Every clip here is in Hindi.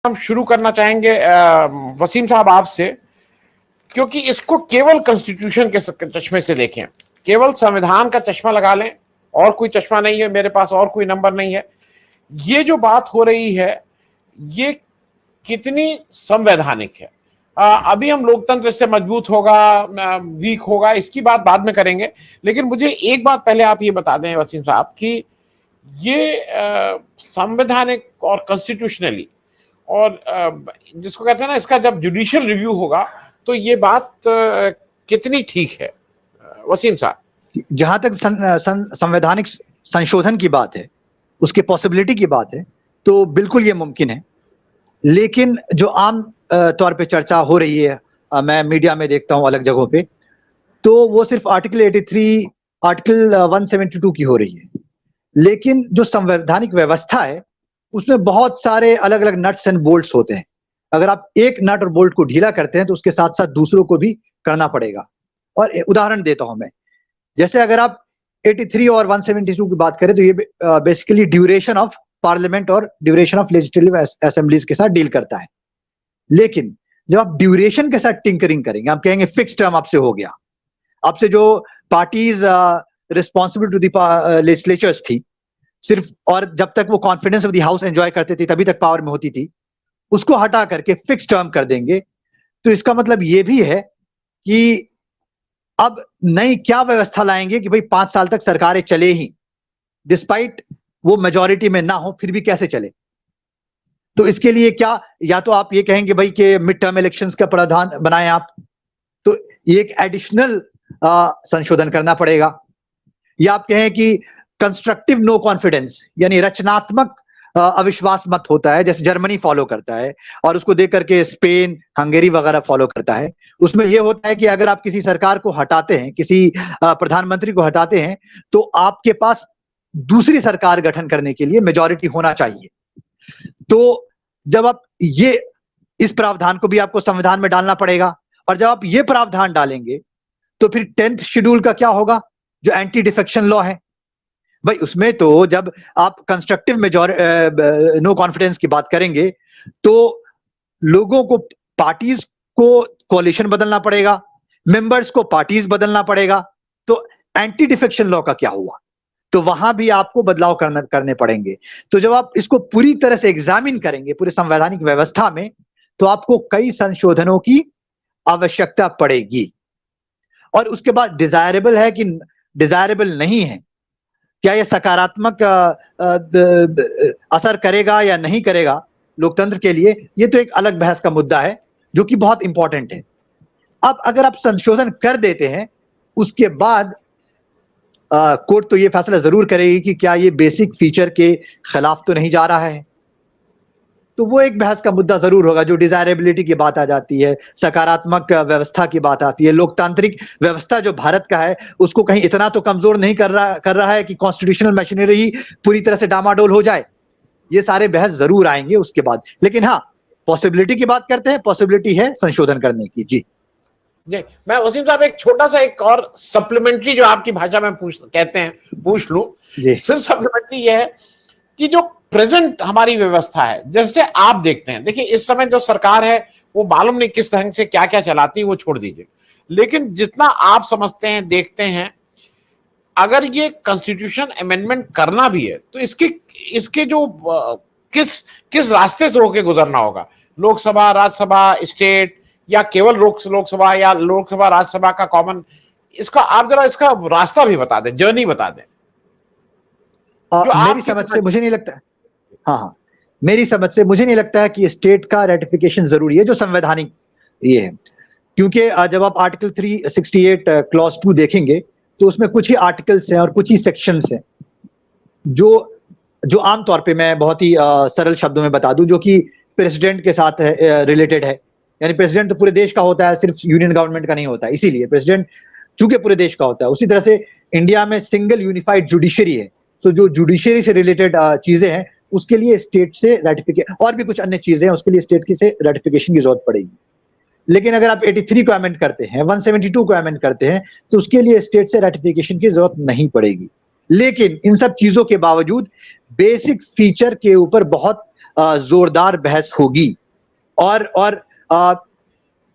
हम शुरू करना चाहेंगे वसीम साहब आपसे, क्योंकि इसको केवल कॉन्स्टिट्यूशन के चश्मे से देखें, केवल संविधान का चश्मा लगा लें, और कोई चश्मा नहीं है मेरे पास, और कोई नंबर नहीं है। ये जो बात हो रही है ये कितनी संवैधानिक है? अभी हम लोकतंत्र से मजबूत होगा वीक होगा इसकी बात बाद में करेंगे, लेकिन मुझे एक बात पहले आप ये बता दें वसीम साहब कि ये संवैधानिक और कॉन्स्टिट्यूशनली और जिसको कहते हैं ना, इसका जब जुडिशियल रिव्यू होगा तो ये बात कितनी ठीक है वसीम साहब? जहां तक संवैधानिक संशोधन की बात है, उसके पॉसिबिलिटी की बात है, तो बिल्कुल ये मुमकिन है। लेकिन जो आम तौर पे चर्चा हो रही है, मैं मीडिया में देखता हूं अलग जगहों पे, तो वो सिर्फ आर्टिकल 83, आर्टिकल 172 की हो रही है। लेकिन जो संवैधानिक व्यवस्था है उसमें बहुत सारे अलग अलग नट्स एंड बोल्ट्स होते हैं। अगर आप एक नट और बोल्ट को ढीला करते हैं तो उसके साथ साथ दूसरों को भी करना पड़ेगा। और उदाहरण देता हूं मैं, जैसे अगर आप 83 और 172 की बात करें तो ये बेसिकली ड्यूरेशन ऑफ पार्लियामेंट और ड्यूरेशन ऑफ लेजिस्लेटिव असेंबलीज के साथ डील करता है। लेकिन जब आप ड्यूरेशन के साथ टिंकरिंग करेंगे, आप कहेंगे फिक्स टर्म आपसे हो गया, आपसे जो parties responsible to the legislatures थी सिर्फ, और जब तक वो confidence of the house enjoy करते थे तभी तक पावर में होती थी, उसको हटा करके फिक्स टर्म कर देंगे। तो इसका मतलब ये भी है कि अब नई क्या व्यवस्था लाएंगे कि भाई 5 साल तक सरकारें चले ही, डिस्पाइट वो मेजॉरिटी में ना हो फिर भी कैसे चले। तो इसके लिए क्या, या तो आप ये कहेंगे भाई कि मिड टर्म इलेक्शंस का प्रावधान बनाएं आप, तो ये एक एडिशनल संशोधन करना पड़ेगा। या आप कहें कि कंस्ट्रक्टिव नो कॉन्फिडेंस, यानी रचनात्मक अविश्वास मत होता है, जैसे जर्मनी फॉलो करता है और उसको देख करके स्पेन, हंगेरी वगैरह फॉलो करता है। उसमें यह होता है कि अगर आप किसी सरकार को हटाते हैं, किसी प्रधानमंत्री को हटाते हैं, तो आपके पास दूसरी सरकार गठन करने के लिए मेजॉरिटी होना चाहिए। तो जब आप ये, इस प्रावधान को भी आपको संविधान में डालना पड़ेगा, और जब आप ये प्रावधान डालेंगे तो फिर 10th शेड्यूल का क्या होगा, जो एंटी डिफेक्शन लॉ है भाई, उसमें तो जब आप कंस्ट्रक्टिव नो कॉन्फिडेंस की बात करेंगे तो लोगों को, पार्टीज को कोalition बदलना पड़ेगा, मेंबर्स को पार्टीज बदलना पड़ेगा। तो एंटी डिफेक्शन लॉ का क्या हुआ, तो वहां भी आपको बदलाव करने पड़ेंगे। तो जब आप इसको पूरी तरह से एग्जामिन करेंगे पूरे संवैधानिक व्यवस्था में, तो आपको कई संशोधनों की आवश्यकता पड़ेगी। और उसके बाद डिजायरेबल है कि डिजायरेबल नहीं है, क्या यह सकारात्मक असर करेगा या नहीं करेगा लोकतंत्र के लिए, यह तो एक अलग बहस का मुद्दा है जो कि बहुत इंपॉर्टेंट है। अब अगर आप संशोधन कर देते हैं, उसके बाद कोर्ट तो यह फैसला जरूर करेगी कि क्या यह बेसिक फीचर के खिलाफ तो नहीं जा रहा है, तो वो एक बहस का मुद्दा जरूर होगा। जो डिजायरेबिलिटी की बात आ जाती है, सकारात्मक व्यवस्था की बात आती है, लोकतांत्रिक व्यवस्था जो भारत का है उसको कहीं इतना तो कमजोर नहीं कर रहा है कि कॉन्स्टिट्यूशनल मशीनरी पूरी तरह से डामाडोल हो जाए। ये सारे बहस जरूर आएंगे उसके बाद। लेकिन हाँ, पॉसिबिलिटी की बात करते हैं, पॉसिबिलिटी है संशोधन करने की। जी मैं वसीम साहब एक छोटा सा एक और सप्लीमेंट्री, जो आपकी भाषा में कहते हैं, पूछ लूं। सिर्फ सप्लीमेंट्री ये है कि जो प्रेजेंट हमारी व्यवस्था है, जैसे आप देखते हैं, देखिए इस समय जो सरकार है वो मालूम नहीं किस ढंग से क्या क्या चलाती है, वो छोड़ दीजिए, लेकिन जितना आप समझते हैं, देखते हैं, अगर ये कॉन्स्टिट्यूशन अमेंडमेंट करना भी है तो इसके जो किस रास्ते से होके गुजरना होगा, लोकसभा, राज्यसभा, स्टेट, या केवल लोकसभा या लोकसभा राज्यसभा का कॉमन, इसका आप जरा इसका रास्ता भी बता दें, जर्नी बता दें। मेरी समझ से मुझे नहीं लगता, हाँ, मेरी समझ से मुझे नहीं लगता है कि स्टेट का रेटिफिकेशन जरूरी है जो संवैधानिक ये है। क्योंकि जब आप आर्टिकल 368 क्लॉज 2 देखेंगे तो उसमें कुछ ही आर्टिकल्स हैं और कुछ ही सेक्शंस हैं जो आमतौर पे मैं बहुत ही सरल शब्दों में बता दूं, जो कि प्रेसिडेंट के साथ रिलेटेड है। यानी प्रेसिडेंट तो पूरे देश का होता है, सिर्फ यूनियन गवर्नमेंट का नहीं होता, इसीलिए प्रेसिडेंट चूंकि पूरे देश का होता है। उसी तरह से इंडिया में सिंगल यूनिफाइड जुडिशरी है, तो जो जुडिशरी से रिलेटेड चीजें हैं उसके लिए स्टेट से रेटिफिकेशन, और भी कुछ अन्य चीजें हैं उसके लिए स्टेट की से रेटिफिकेशन की जरूरत पड़ेगी। लेकिन अगर आप 83 को अमेंड करते हैं, 172 को अमेंड करते हैं, तो उसके लिए स्टेट से रेटिफिकेशन की जरूरत नहीं पड़ेगी। लेकिन इन सब चीजों के बावजूद बेसिक फीचर के ऊपर बहुत जोरदार बहस होगी और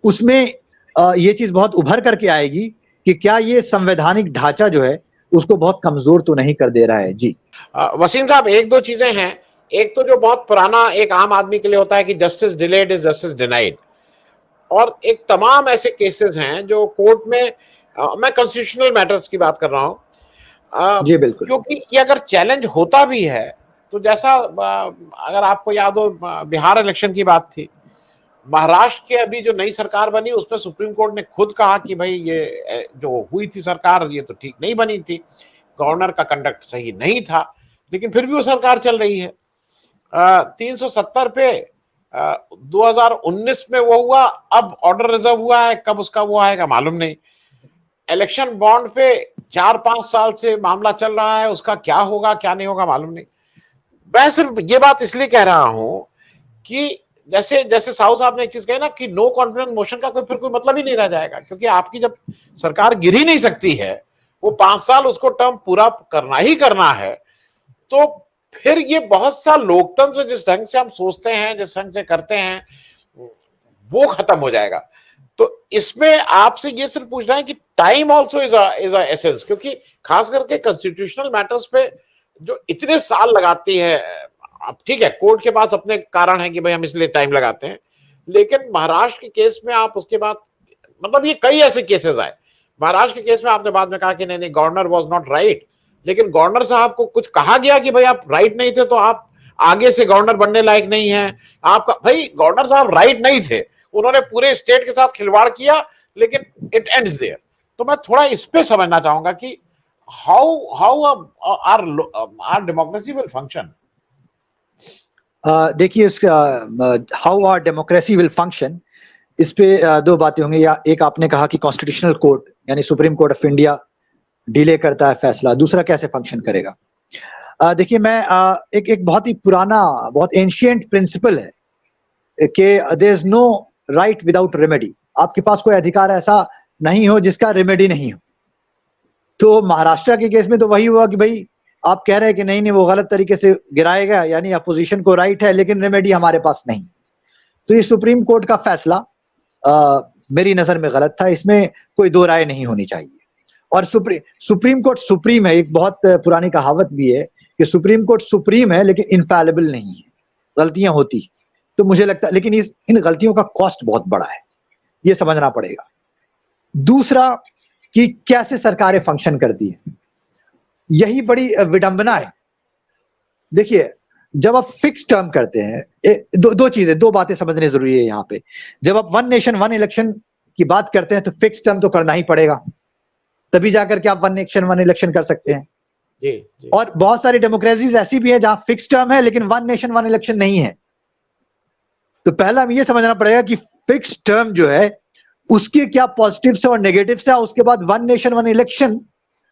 उसमें ये चीज बहुत उभर करके आएगी कि क्या ये संवैधानिक ढांचा जो है उसको बहुत कमजोर तो नहीं कर दे रहा है। जी वसीम साहब, एक दो चीजें हैं। एक तो जो बहुत पुराना एक आम आदमी के लिए होता है कि justice delayed is justice denied, और एक तमाम ऐसे केसेस हैं जो कोर्ट में, मैं कॉन्स्टिट्यूशनल मैटर्स की बात कर रहा हूं, जी बिल्कुल। क्योंकि ये अगर चैलेंज होता भी है तो जैसा अगर आपको याद हो, बिहार इलेक्शन की बात थी, महाराष्ट्र की अभी जो नई सरकार बनी उसमें सुप्रीम कोर्ट ने खुद कहा कि भाई ये जो हुई थी सरकार ये तो ठीक नहीं बनी थी, गवर्नर का कंडक्ट सही नहीं था, लेकिन फिर भी वो सरकार चल रही है। 370 पे 2019 में वो हुआ, अब ऑर्डर रिजर्व हुआ है, कब उसका वो आएगा मालूम नहीं। इलेक्शन बॉन्ड पे 4-5 साल से मामला चल रहा है, उसका क्या होगा क्या नहीं होगा मालूम नहीं। मैं सिर्फ ये बात इसलिए कह रहा हूं कि जैसे जैसे साहू साहब ने एक चीज कही ना कि नो कॉन्फिडेंस मोशन का फिर कोई मतलब ही नहीं रह जाएगा, क्योंकि आपकी जब सरकार गिर ही नहीं सकती है, वो 5 साल उसको टर्म पूरा करना ही करना है, तो फिर ये बहुत सा लोकतंत्र जिस ढंग से हम सोचते हैं, जिस ढंग से करते हैं, वो खत्म हो जाएगा। तो इसमें आपसे ये सिर्फ पूछना है कि time also is a essence, क्योंकि खास करके कॉन्स्टिट्यूशनल मैटर्स पे जो इतने साल लगाती है, अब ठीक है कोर्ट के पास अपने कारण है कि भाई हम इसलिए टाइम लगाते हैं, लेकिन महाराष्ट्र के केस में आप उसके बाद, मतलब ये कई ऐसे केसेस आए। महाराष्ट्र के केस में आपने बाद में कहा कि नहीं नहीं गवर्नर वाज नॉट राइट, लेकिन गवर्नर साहब को कुछ कहा गया कि भाई आप राइट नहीं थे तो आप आगे से गवर्नर बनने लायक नहीं है आपका। भाई गवर्नर साहब राइट नहीं थे, उन्होंने पूरे स्टेट के साथ खिलवाड़ किया, लेकिन इट एंड्स देयर। तो मैं थोड़ा इस पे समझना चाहूंगा कि how our democracy will function. देखिए इसका how our democracy will function, इस पे दो बातें होंगी। या एक आपने कहा कि कॉन्स्टिट्यूशनल कोर्ट यानी supreme court of India delay करता है फैसला, दूसरा कैसे फंक्शन करेगा। देखिए मैं एक बहुत ही पुराना, बहुत एंशिएंट प्रिंसिपल है कि there is no right without remedy. आपके पास कोई अधिकार ऐसा नहीं हो जिसका रेमेडी नहीं हो। तो महाराष्ट्र के केस में तो वही हुआ कि भाई आप कह रहे हैं कि नहीं नहीं वो गलत तरीके से गिराया गया, यानी अपोजिशन को राइट है लेकिन रेमेडी हमारे पास नहीं। तो ये सुप्रीम कोर्ट का फैसला मेरी नजर में गलत था, इसमें कोई दो राय नहीं होनी चाहिए। और सुप्रीम कोर्ट सुप्रीम है, एक बहुत पुरानी कहावत भी है कि सुप्रीम कोर्ट सुप्रीम है लेकिन इनफैलेबल नहीं है, गलतियां होती। तो मुझे लगता है लेकिन इन गलतियों का कॉस्ट बहुत बड़ा है, ये समझना पड़ेगा। दूसरा कि कैसे सरकारें फंक्शन करती है, यही बड़ी विडंबना है। देखिए जब आप फिक्स टर्म करते हैं, दो चीजें, दो बातें समझनी जरूरी है यहाँ पे। जब आप वन नेशन वन इलेक्शन की बात करते हैं तो फिक्स टर्म तो करना ही पड़ेगा, तभी जाकर के आप वन नेशन वन इलेक्शन कर सकते हैं। जी। और बहुत सारी डेमोक्रेसीज ऐसी भी है जहां फिक्स टर्म है लेकिन वन नेशन वन इलेक्शन नहीं है। तो पहला हमें यह समझना पड़ेगा कि फिक्स टर्म जो है उसके क्या पॉजिटिव्स है और नेगेटिव्स है। उसके बाद वन नेशन वन इलेक्शन,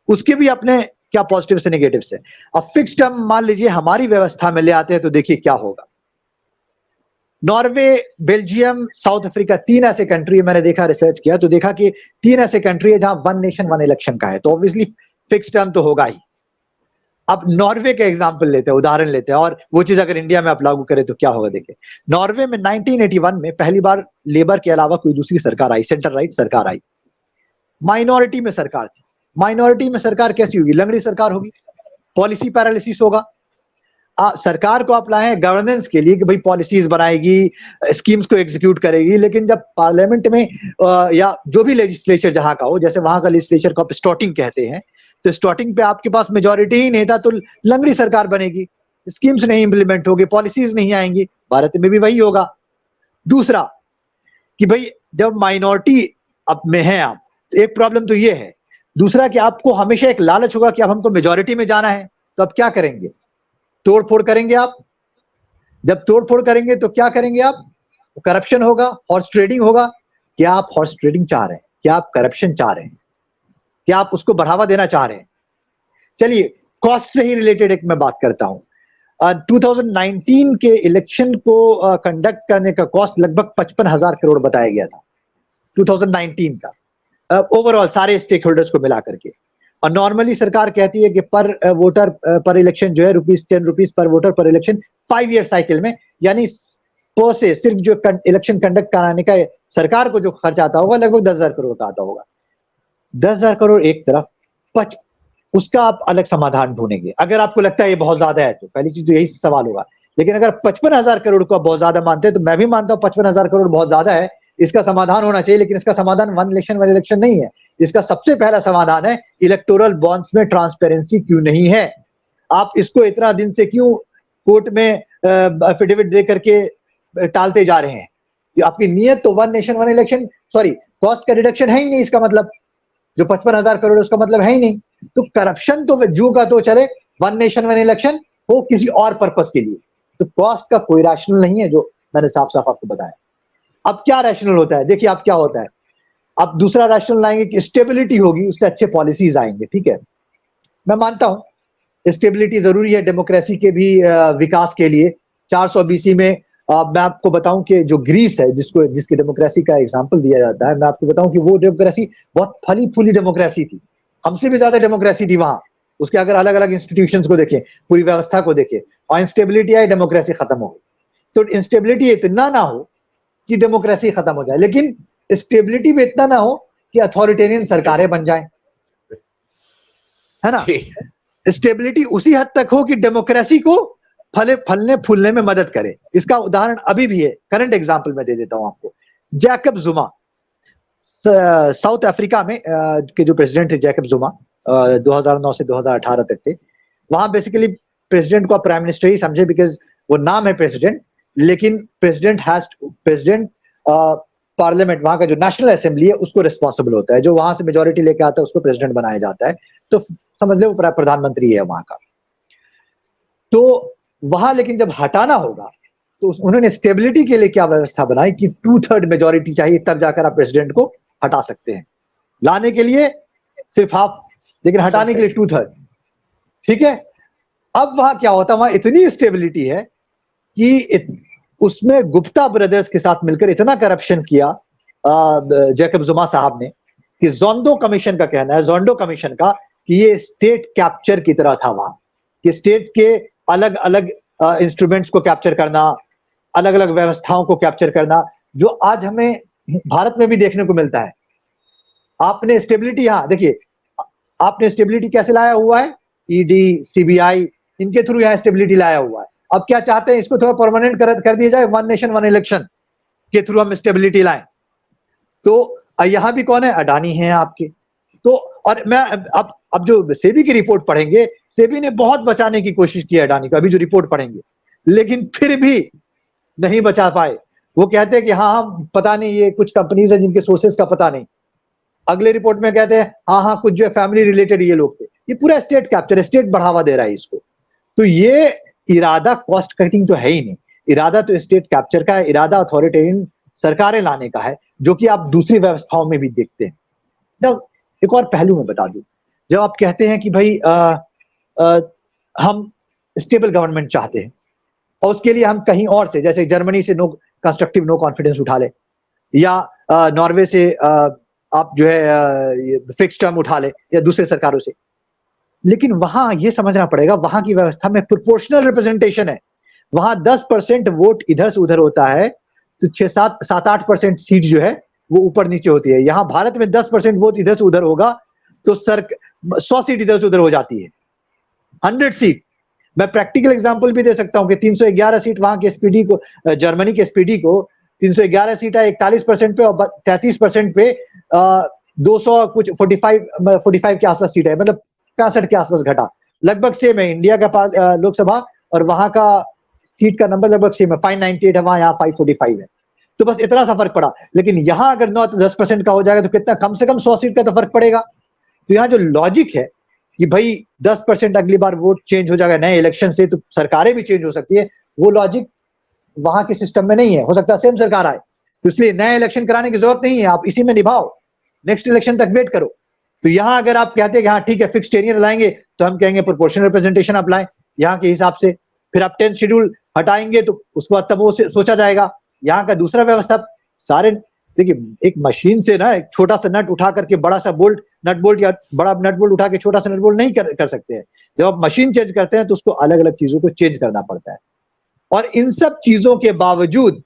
उसके भी अपने क्या पॉजिटिव से नेगेटिव्स है। अब फिक्स टर्म मान लीजिए हमारी व्यवस्था में ले आते हैं तो देखिए क्या होगा। नॉर्वे, बेल्जियम, साउथ अफ्रीका, 3 ऐसे कंट्री मैंने देखा, रिसर्च किया तो देखा कि 3 ऐसे कंट्री है जहां वन नेशन वन इलेक्शन का है, तो ऑब्वियसली फिक्स टर्म तो होगा ही। अब नॉर्वे का एग्जांपल लेते हैं, उदाहरण लेते हैं, और वो चीज अगर इंडिया में आप लागू करें तो क्या होगा। देखिए नॉर्वे में 1981 में पहली बार लेबर के अलावा कोई दूसरी सरकार आई, सेंटर राइट सरकार आई। माइनॉरिटी में सरकार थी। माइनॉरिटी में सरकार कैसी होगी? लंगड़ी सरकार होगी, पॉलिसी पैरालिसिस होगा। सरकार को आप लाए हैं गवर्नेंस के लिए कि भाई पॉलिसीज बनाएगी, स्कीम्स को एग्जीक्यूट करेगी, लेकिन जब पार्लियामेंट में या जो भी लेजिस्लेचर जहां का हो, जैसे वहां का लेजिस्लेचर को आप स्टॉटिंग कहते हैं, तो स्टॉटिंग पे आपके पास मेजोरिटी ही नहीं था तो लंगड़ी सरकार बनेगी, स्कीम्स नहीं इंप्लीमेंट होगी, पॉलिसीज नहीं आएंगी। भारत में भी वही होगा। दूसरा कि भाई जब माइनॉरिटी अब में है आप, एक प्रॉब्लम तो ये है। दूसरा कि आपको हमेशा एक लालच होगा कि अब हमको मेजोरिटी में जाना है, तो अब क्या करेंगे? तोड़ फोड़ करेंगे आप। जब तोड़ फोड़ करेंगे तो क्या करेंगे आप? करप्शन होगा, हॉर्स ट्रेडिंग होगा। क्या आप हॉर्स ट्रेडिंग चाह रहे हैं? क्या आप करप्शन चाह रहे हैं? क्या आप उसको बढ़ावा देना चाह रहे हैं? चलिए कॉस्ट से ही रिलेटेड एक मैं बात करता हूं। 2019 के इलेक्शन को कंडक्ट करने का कॉस्ट लगभग 55,000 करोड़ बताया गया था 2019 का, ओवरऑल सारे स्टेक होल्डर्स को मिला करके। और नॉर्मली सरकार कहती है कि पर वोटर पर इलेक्शन जो है ₹10 पर वोटर पर इलेक्शन 5 ईयर साइकिल में यानी से सिर्फ जो इलेक्शन कंडक्ट कराने का सरकार को जो खर्च आता होगा लगभग 10,000 करोड़ का आता होगा। 10,000 करोड़ एक तरफ, उसका आप अलग समाधान ढूंढेंगे। अगर आपको लगता है ये बहुत ज्यादा है तो पहली चीज तो यही सवाल होगा। लेकिन अगर 55,000 करोड़ को आप बहुत ज्यादा मानते हैं तो मैं भी मानता हूं 55,000 करोड़ बहुत ज्यादा है, इसका समाधान होना चाहिए। लेकिन इसका समाधान वन इलेक्शन नहीं है। इसका सबसे पहला समाधान है इलेक्टोरल बॉन्ड्स में ट्रांसपेरेंसी क्यों नहीं है। आप इसको इतना दिन से क्यों कोर्ट में एफिडेविट दे करके टालते जा रहे हैं? आपकी नीयत तो one nation one election, sorry, cost का रिडक्शन है ही नहीं। इसका मतलब जो 55,000 करोड़ उसका मतलब है ही नहीं। तो करप्शन तो जू का तो चले, वन नेशन वन इलेक्शन हो किसी और पर्पस के लिए। तो कॉस्ट का कोई रैशनल नहीं है, जो मैंने साफ साफ आपको बताया। अब क्या रैशनल होता है, देखिए अब क्या होता है। अब दूसरा रैशनल लाएंगे कि स्टेबिलिटी होगी, उससे अच्छे पॉलिसीज आएंगे। ठीक है, मैं मानता हूं स्टेबिलिटी जरूरी है डेमोक्रेसी के भी विकास के लिए। 400 BC में मैं आपको बताऊं कि जो ग्रीस है, जिसकी डेमोक्रेसी का एग्जांपल दिया जाता है, मैं आपको बताऊं कि वो डेमोक्रेसी बहुत फली फूली डेमोक्रेसी थी, हमसे भी ज्यादा डेमोक्रेसी थी वहां। उसके अगर अलग अलग इंस्टीट्यूशंस को देखें, पूरी व्यवस्था को देखें, और इंस्टेबिलिटी आई, डेमोक्रेसी खत्म हो गई। तो इंस्टेबिलिटी इतना ना हो कि डेमोक्रेसी खत्म हो जाए, लेकिन स्टेबिलिटी भी इतना ना हो कि अथॉरिटेरियन सरकारें बन जाएं, है ना। स्टेबिलिटी उसी हद तक हो कि डेमोक्रेसी को फलने फूलने में मदद करे। इसका उदाहरण अभी भी है, करंट एग्जांपल मैं दे देता हूं आपको। जैकब जुमा, साउथ अफ्रीका में के जो प्रेसिडेंट थे जैकब जुमा, 2009 से 2018 तक थे। वहां बेसिकली प्रेसिडेंट को प्राइम मिनिस्टर ही समझे, बिकॉज वो नाम है प्रेसिडेंट, लेकिन प्रेसिडेंट पार्लियामेंट, वहां का जो नेशनल असेंबली है उसको रिस्पॉन्सिबल होता है। जो वहां से मेजोरिटी लेके आता है उसको प्रेसिडेंट बनाया जाता है। तो समझ लो वो प्रधानमंत्री है वहां का। तो वहां लेकिन जब हटाना होगा तो उन्होंने स्टेबिलिटी के लिए क्या व्यवस्था बनाई कि 2/3 मेजोरिटी चाहिए, तब जाकर आप प्रेसिडेंट को हटा सकते हैं। लाने के लिए सिर्फ हाफ, लेकिन हटाने के लिए 2/3। ठीक है, अब वहां क्या होता है, वहां इतनी स्टेबिलिटी है कि उसमें गुप्ता ब्रदर्स के साथ मिलकर इतना करप्शन किया जैकब जुमा साहब ने कि जोंडो कमीशन का कहना है, जोंडो कमीशन का, कि ये स्टेट कैप्चर की तरह था वहां, कि स्टेट के अलग अलग इंस्ट्रूमेंट्स को कैप्चर करना, अलग अलग व्यवस्थाओं को कैप्चर करना, जो आज हमें भारत में भी देखने को मिलता है। आपने स्टेबिलिटी, हाँ देखिए, आपने स्टेबिलिटी कैसे लाया हुआ है, ईडी, सीबीआई, इनके थ्रू यहां स्टेबिलिटी लाया हुआ है। अब क्या चाहते हैं, इसको थोड़ा परमानेंट कर दिया जाए, वन नेशन वन इलेक्शन के थ्रू हम स्टेबिलिटी लाएं। तो यहां भी कौन है, अडानी है आपके। तो और मैं अब जो सेबी की रिपोर्ट पढ़ेंगे, सेबी ने बहुत बचाने की कोशिश की है अडानी को, अभी जो रिपोर्ट पढ़ेंगे, लेकिन फिर भी नहीं बचा पाए। वो कहते हैं कि हाँ पता नहीं, ये कुछ कंपनीज है जिनके सोर्सेस का पता नहीं। अगले रिपोर्ट में कहते हैं हाँ कुछ जो है फैमिली रिलेटेड ये लोग थे। ये पूरा स्टेट कैप्चर, स्टेट बढ़ावा दे रहा है इसको। तो ये इरादा कॉस्ट कटिंग तो है ही नहीं, इरादा तो स्टेट कैप्चर का है, इरादा अथॉरिटेरियन सरकारें लाने का है, जो कि आप दूसरी व्यवस्थाओं में भी देखते हैं। जब एक और पहलू में बता दूं, जब आप कहते हैं कि भाई हम स्टेबल गवर्नमेंट चाहते हैं और उसके लिए हम कहीं और से, जैसे जर्मनी से कंस्ट्रक्टिव नो कॉन्फिडेंस उठा ले, या नॉर्वे से आप जो है फिक्स टर्म उठा ले, या दूसरे सरकारों से, लेकिन वहां ये समझना पड़ेगा, वहां की व्यवस्था में प्रोपोर्शनल रिप्रेजेंटेशन है। वहां 10% वोट इधर से उधर होता है, तो 7-8% सीट जो है वो ऊपर नीचे होती है। यहां भारत में 10% वोट इधर से उधर होगा तो 100 सीट इधर से उधर हो जाती है, 100 सीट। मैं प्रैक्टिकल एग्जांपल भी दे सकता हूं कि 311 सीट वहां के एसपीडी को, जर्मनी के एसपीडी को 311 सीट है 41% पे, और 33% पे 200 कुछ 45 के आसपास सीट है, मतलब 65 के आसपास घटा, लगभग सेम है। इंडिया का पास लोकसभा और वहां का सीट का नंबर लगभग सेम है, 598 है वहां, यहाँ 545 है। तो बस इतना सा फर्क पड़ा। लेकिन यहां अगर 10% का हो जाएगा तो कितना, कम से कम 100 सीट का तो फर्क पड़ेगा। तो यहाँ जो लॉजिक है कि भाई 10% अगली बार वोट चेंज हो जाएगा नए इलेक्शन से, तो सरकारें भी चेंज हो सकती है, वो लॉजिक वहां के सिस्टम में नहीं है। हो सकता है सेम सरकार आए, तो इसलिए नया इलेक्शन कराने की जरूरत नहीं है, आप इसी में निभाओ, नेक्स्ट इलेक्शन तक वेट करो। तो यहां अगर आप कहते हैं कि हाँ ठीक है फिक्स टेनियर लाएंगे, तो हम कहेंगे प्रोपोर्शनल रिप्रेजेंटेशन आप लाएं यहाँ के हिसाब से। फिर आप 10th शेड्यूल हटाएंगे तो उसके बाद तब वो सोचा जाएगा। यहाँ का दूसरा व्यवस्था, सारे देखिए, एक मशीन से ना एक छोटा सा नट उठा करके बड़ा सा बोल्ट, नट बोल्ट, या बड़ा नट बोल्ट उठा के छोटा सा नट बोल्ट नहीं कर सकते हैं। जब आप मशीन चेंज करते हैं तो उसको अलग अलग चीजों को चेंज करना पड़ता है। और इन सब चीजों के बावजूद,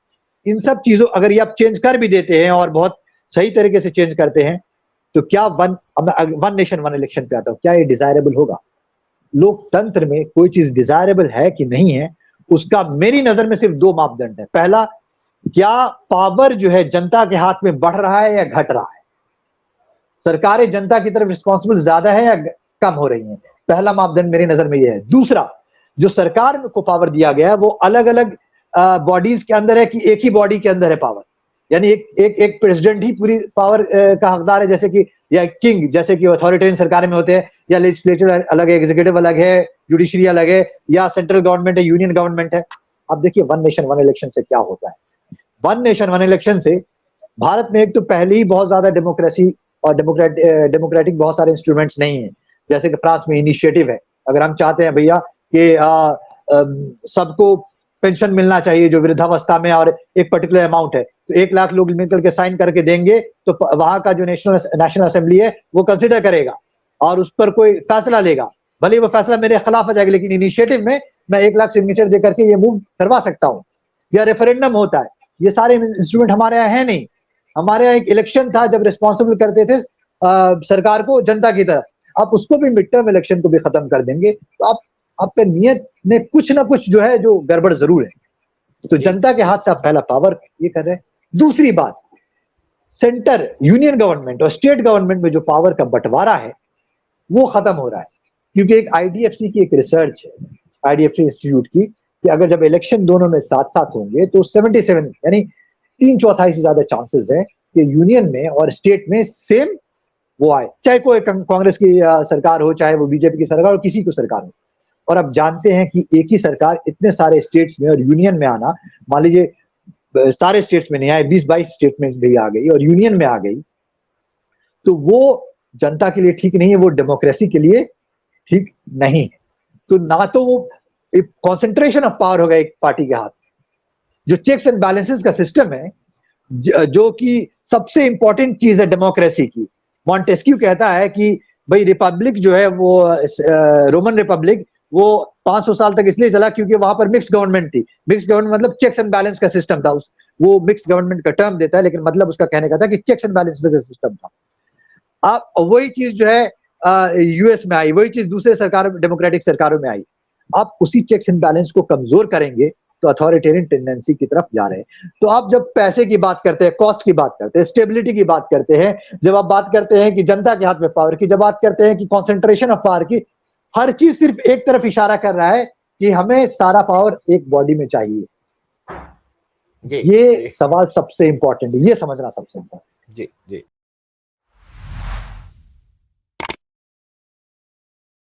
इन सब चीजों अगर ये आप चेंज कर भी देते हैं और बहुत सही तरीके से चेंज करते हैं, तो क्या वन नेशन वन इलेक्शन पे आता हूं, क्या ये डिजायरेबल होगा? लोकतंत्र में कोई चीज डिजायरेबल है कि नहीं है, उसका मेरी नजर में सिर्फ दो मापदंड है। पहला, क्या पावर जो है जनता के हाथ में बढ़ रहा है या घट रहा है? सरकारें जनता की तरफ रिस्पॉन्सिबल ज्यादा है या कम हो रही हैं? पहला मापदंड मेरी नजर में यह है। दूसरा, जो सरकार को पावर दिया गया है वो अलग अलग बॉडीज के अंदर है कि एक ही बॉडी के अंदर है पावर? यानी एक प्रेसिडेंट ही पूरी पावर का हकदार है, जैसे कि, या किंग जैसे कि अथॉरिटेरियन सरकार में होते हैं, या लेजिस्लेचर अलग है, एग्जीक्यूटिव अलग है, जुडिशरी अलग है, या सेंट्रल गवर्नमेंट है, यूनियन गवर्नमेंट है? अब देखिए वन नेशन वन इलेक्शन से क्या होता है। वन नेशन वन इलेक्शन से भारत में एक तो पहले ही बहुत ज्यादा डेमोक्रेसी और डेमोक्रेटिक बहुत सारे इंस्ट्रूमेंट्स नहीं है। जैसे कि फ्रांस में इनिशिएटिव है, अगर हम चाहते हैं भैया कि सबको पेंशन मिलना चाहिए जो वृद्धावस्था में, और एक पर्टिकुलर अमाउंट है, तो 1 लाख लोग मिलकर के साइन करके देंगे, तो वहां का जो नेशनल असेंबली है वो कंसिडर करेगा और उस पर कोई फैसला लेगा। भले वो फैसला मेरे खिलाफ आ जाएगा, लेकिन इनिशिएटिव में मैं 1 लाख सिग्नेचर देकर के ये मूव करवा सकता हूँ। या रेफरेंडम होता है, ये सारे इंस्ट्रूमेंट हमारे यहाँ है नहीं। हमारे यहाँ एक इलेक्शन था जब रिस्पॉन्सिबल करते थे सरकार को जनता की तरफ, आप उसको भी मिड टर्म इलेक्शन को भी खत्म कर देंगे, तो आप आपके नियत में कुछ ना कुछ जो है जो गड़बड़ जरूर है। तो जनता के हाथ से आप पहला पावर ये कर रहे हैं। दूसरी बात, सेंटर यूनियन गवर्नमेंट और स्टेट गवर्नमेंट में जो पावर का बंटवारा है वो खत्म हो रहा है, क्योंकि एक आईडीएफसी की एक रिसर्च है, आईडीएफसी इंस्टीट्यूट की, कि अगर जब इलेक्शन दोनों में साथ साथ होंगे तो 77 यानी 3/4 से ज्यादा चांसेस है कि यूनियन में और स्टेट में सेम वो आए, चाहे कोई कांग्रेस की सरकार हो, चाहे वो बीजेपी की सरकार हो, किसी को सरकार हो। और अब जानते हैं कि एक ही सरकार इतने सारे स्टेट्स में और यूनियन में आना, मान लीजिए सारे स्टेट्स में नहीं आए, 20-22 स्टेट में भी आ गई और यूनियन में आ गई, तो वो जनता के लिए ठीक नहीं है, वो डेमोक्रेसी के लिए ठीक नहीं है। तो ना तो वो कॉन्सेंट्रेशन ऑफ पावर होगा एक पार्टी के हाथ, जो चेक्स एंड बैलेंसेस का सिस्टम है, जो कि सबसे इंपॉर्टेंट चीज है डेमोक्रेसी की। मॉन्टेस्क्यू कहता है कि भाई रिपब्लिक जो है वो रोमन रिपब्लिक वो 500 साल तक इसलिए चला क्योंकि वहां पर मिक्स्ड गवर्नमेंट थी। मिक्स्ड गवर्नमेंट मतलब चेक्स एंड बैलेंस का सिस्टम था। वो मिक्स्ड गवर्नमेंट का टर्म देता है, लेकिन मतलब उसका कहने का था कि चेक्स एंड बैलेंस का सिस्टम था। आप वही चीज जो है यूएस में आई, वही चीज दूसरे सरकार डेमोक्रेटिक सरकारों में आई। आप उसी चेक्स एंड बैलेंस को कमजोर करेंगे तो अथॉरिटेरियन टेंडेंसी की तरफ जा रहे हैं। तो आप जब पैसे की बात करते हैं, कॉस्ट की बात करते हैं, स्टेबिलिटी की बात करते हैं, जब आप बात करते हैं कि जनता के हाथ में पावर की, जब बात करते हैं कि कॉन्सेंट्रेशन ऑफ पावर की, हर चीज सिर्फ एक तरफ इशारा कर रहा है कि हमें सारा पावर एक बॉडी में चाहिए। ये सवाल सबसे इंपॉर्टेंट है, ये समझना सबसे इंपॉर्टेंट। जी जी।